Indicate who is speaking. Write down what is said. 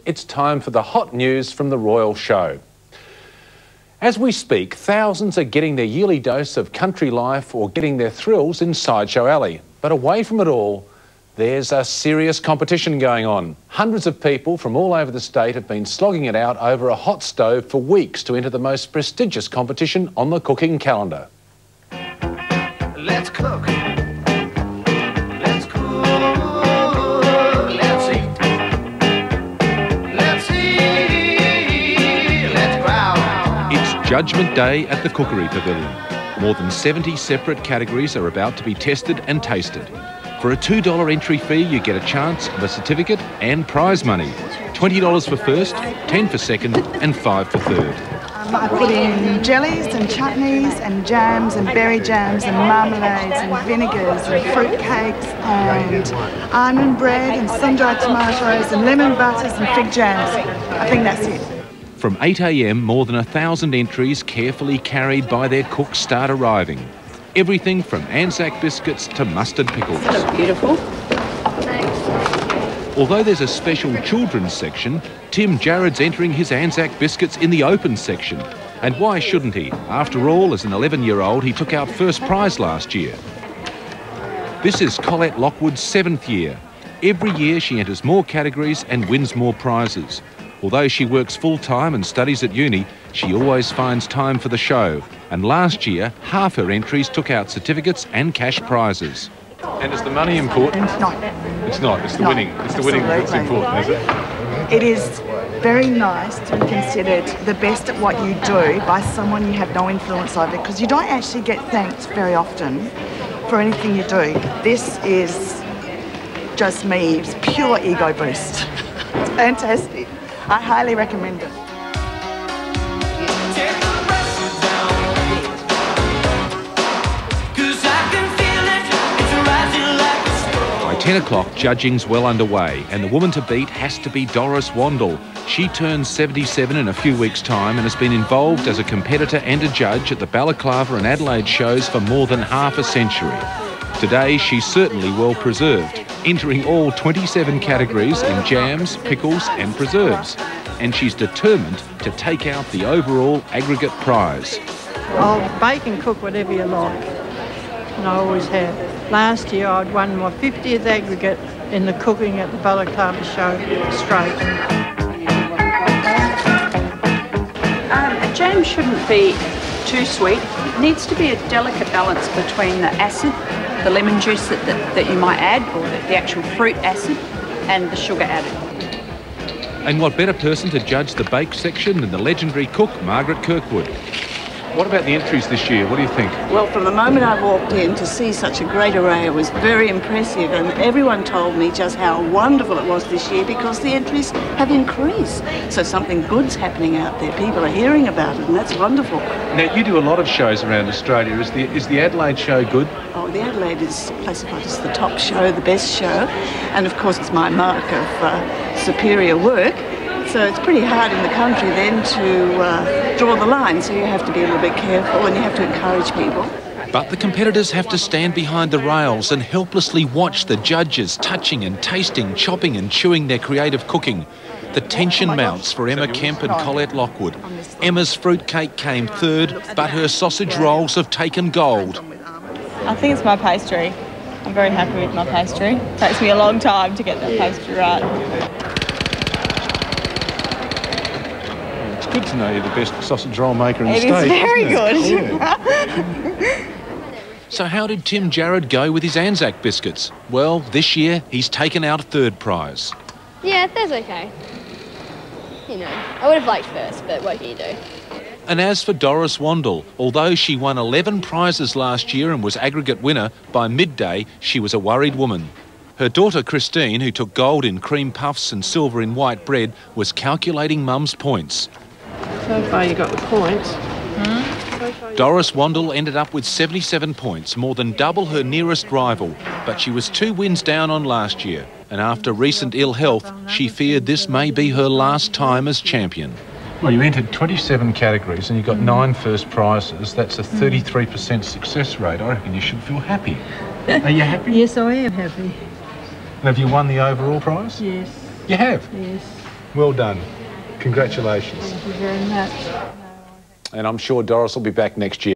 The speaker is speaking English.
Speaker 1: It's time for the hot news from the Royal Show. As we speak, thousands are getting their yearly dose of country life or getting their thrills in Sideshow Alley. But away from it all, there's a serious competition going on. Hundreds of people from all over the state have been slogging it out over a hot stove for weeks to enter the most prestigious competition on the cooking calendar.
Speaker 2: Let's cook. Let's cook. Let's eat. Let's eat. Let's growl.
Speaker 1: It's Judgment Day at the Cookery Pavilion. More than 70 separate categories are about to be tested and tasted. For a $2 entry fee, you get a chance of a certificate and prize money. $20 for first, $10 for second and $5 for third.
Speaker 3: I put in jellies and chutneys and jams and berry jams and marmalades and vinegars and fruit cakes and almond bread and sun-dried tomatoes and lemon butters and fig jams. I think that's it.
Speaker 1: From 8 a.m, more than 1,000 entries carefully carried by their cooks start arriving. Everything from Anzac biscuits to mustard pickles.
Speaker 4: They look beautiful.
Speaker 1: Although there's a special children's section, Jarrad's entering his Anzac biscuits in the open section. And why shouldn't he? After all, as an 11-year-old, he took out first prize last year. This is Colette Lockwood's 7th year. Every year she enters more categories and wins more prizes. Although she works full-time and studies at uni, she always finds time for the show. And last year, half her entries took out certificates and cash prizes. And is the money important?
Speaker 3: It's not.
Speaker 1: It's not. It's the winning. It's the winning that's important, is it?
Speaker 3: It is very nice to be considered the best at what you do by someone you have no influence over, because you don't actually get thanked very often for anything you do. This is just me. It's pure ego boost. It's fantastic. I highly recommend it.
Speaker 1: By 10 o'clock, judging's well underway, and the woman to beat has to be Doris Wandel. She turns 77 in a few weeks' time and has been involved as a competitor and a judge at the Balaclava and Adelaide shows for more than half a century. Today, she's certainly well preserved, entering all 27 categories in jams, pickles and preserves. And she's determined to take out the overall aggregate prize.
Speaker 5: I'll bake and cook whatever you like, and I always have. Last year I'd won my 50th aggregate in the cooking at the Balaclava show straight.
Speaker 4: A jam shouldn't be too sweet. It needs to be a delicate balance between the acid, the lemon juice that you might add, or the actual fruit acid, and the sugar added.
Speaker 1: And what better person to judge the bake section than the legendary cook, Margaret Kirkwood. What about the entries this year? What do you think?
Speaker 6: Well, from the moment I walked in to see such a great array, it was very impressive, and everyone told me just how wonderful it was this year because the entries have increased. So something good's happening out there. People are hearing about it, and that's wonderful.
Speaker 1: Now, you do a lot of shows around Australia. Is the Adelaide show good?
Speaker 6: Oh, the Adelaide is classified as the top show, the best show, and of course it's my mark of superior work. So it's pretty hard in the country then to draw the line, so you have to be a little bit careful and you have to encourage people.
Speaker 1: But the competitors have to stand behind the rails and helplessly watch the judges touching and tasting, chopping and chewing their creative cooking. The tension mounts for Emma Kemp and Colette Lockwood. Emma's fruitcake came third, but her sausage rolls have taken gold.
Speaker 7: I think it's my pastry. I'm very happy with my pastry. It takes me a long time to get that pastry right.
Speaker 1: It's good to know you're the best sausage roll maker in the state.
Speaker 7: It is very good.
Speaker 1: Yeah. So how did Jarrad go with his Anzac biscuits? Well, this year he's taken out a third prize.
Speaker 8: Yeah, that's okay. You know, I would have liked first, but what can you do?
Speaker 1: And as for Doris Wandel, although she won 11 prizes last year and was aggregate winner, by midday she was a worried woman. Her daughter Christine, who took gold in cream puffs and silver in white bread, was calculating Mum's points.
Speaker 5: So far you got the points.
Speaker 1: Doris Wandel ended up with 77 points, more than double her nearest rival, but she was 2 wins down on last year, and after recent ill health, she feared this may be her last time as champion. Well, you entered 27 categories and you got 9 first prizes. That's a 33% success rate. I reckon you should feel happy. Are you happy?
Speaker 5: Yes, I am happy.
Speaker 1: And have you won the overall prize?
Speaker 5: Yes.
Speaker 1: You have?
Speaker 5: Yes.
Speaker 9: Well done. Congratulations.
Speaker 5: Thank you very much.
Speaker 1: And I'm sure Doris will be back next year.